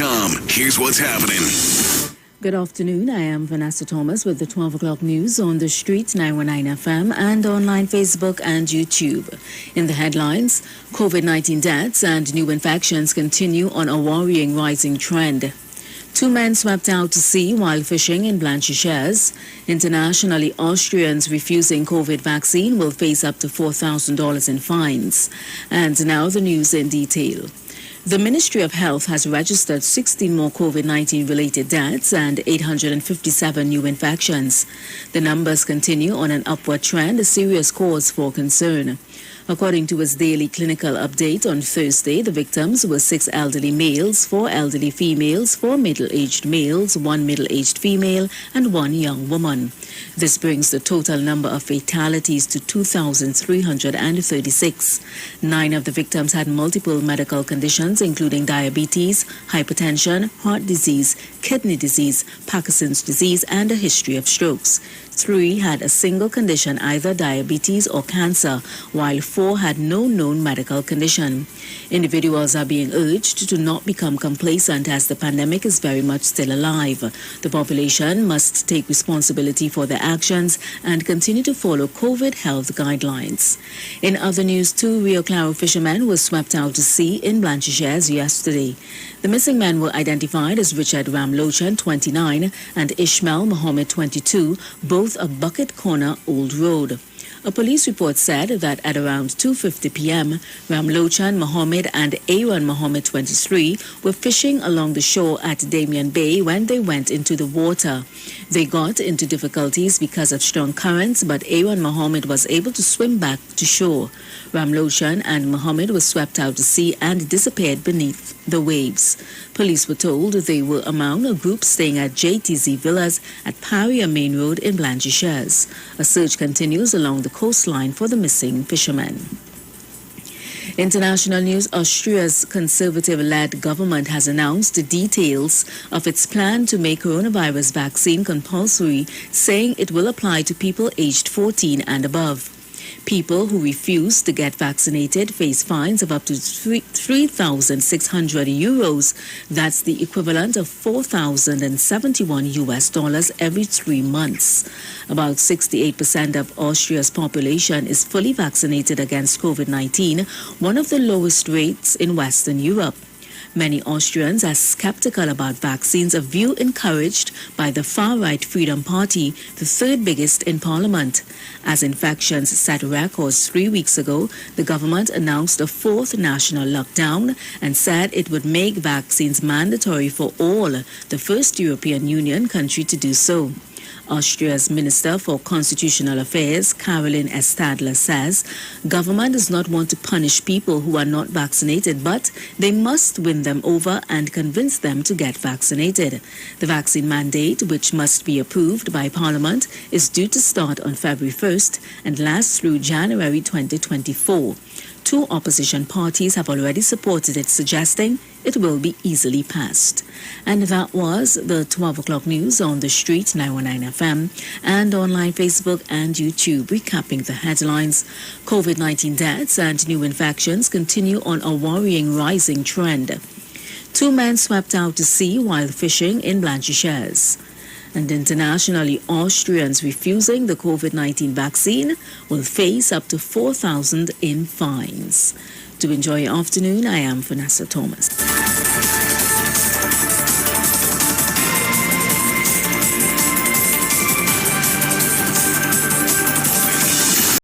IWER.com. Here's what's happening. Good afternoon. I am Vanessa Thomas with the 12 o'clock news on the street, 919 FM, and online Facebook and YouTube. In the headlines, COVID-19 deaths and new infections continue on a worrying rising trend. 2 men swept out to sea while fishing in Blanchisseuse. Internationally, Austrians refusing COVID vaccine will face up to $4,000 in fines. And now the news in detail. The Ministry of Health has registered 16 more COVID-19 related deaths and 857 new infections. The numbers continue on an upward trend, a serious cause for concern. According to its daily clinical update on Thursday, the victims were 6 elderly males, 4 elderly females, 4 middle-aged males, 1 middle-aged female, and 1 young woman. This brings the total number of fatalities to 2,336. 9 of the victims had multiple medical conditions, including diabetes, hypertension, heart disease, kidney disease, Parkinson's disease, and a history of strokes. 3 had a single condition, either diabetes or cancer, while 4 had no known medical condition. Individuals are being urged to not become complacent as the pandemic is very much still alive. The population must take responsibility for their actions and continue to follow COVID health guidelines. In other news, 2 Rio Claro fishermen were swept out to sea in Blanchisseuse yesterday. The missing men were identified as Richard Ramlochan, 29, and Ishmael Mohammed, 22, both of Bucket Corner Old Road. A police report said that at around 2:50 p.m., Ramlochan Mohammed and Aaron Mohammed, 23, were fishing along the shore at Damien Bay when they went into the water. They got into difficulties because of strong currents, but Aaron Mohammed was able to swim back to shore. Ramlochan and Mohammed were swept out to sea and disappeared beneath the waves. Police were told they were among a group staying at JTZ Villas at Paria Main Road in Blanchisseuse. A search continues along the coastline for the missing fishermen. International news, Austria's conservative-led government has announced the details of its plan to make coronavirus vaccine compulsory, saying it will apply to people aged 14 and above. People who refuse to get vaccinated face fines of up to 3,600 euros. That's the equivalent of $4,071 every 3 months. About 68% of Austria's population is fully vaccinated against COVID-19, one of the lowest rates in Western Europe. Many Austrians are skeptical about vaccines, a view encouraged by the far-right Freedom Party, the third biggest in parliament. As infections set records 3 weeks ago, the government announced a 4th national lockdown and said it would make vaccines mandatory for all, the first European Union country to do so. Austria's Minister for Constitutional Affairs, Caroline Estadler, says government does not want to punish people who are not vaccinated, but they must win them over and convince them to get vaccinated. The vaccine mandate, which must be approved by Parliament, is due to start on February 1st and last through January 2024. 2 opposition parties have already supported it, suggesting it will be easily passed. And that was the 12 o'clock news on the street, 919 FM, and online Facebook and YouTube. Recapping the headlines, COVID-19 deaths and new infections continue on a worrying rising trend. 2 men swept out to sea while fishing in Blanchisseuse. And internationally, Austrians refusing the COVID-19 vaccine will face up to 4,000 in fines. To enjoy your afternoon, I am Vanessa Thomas.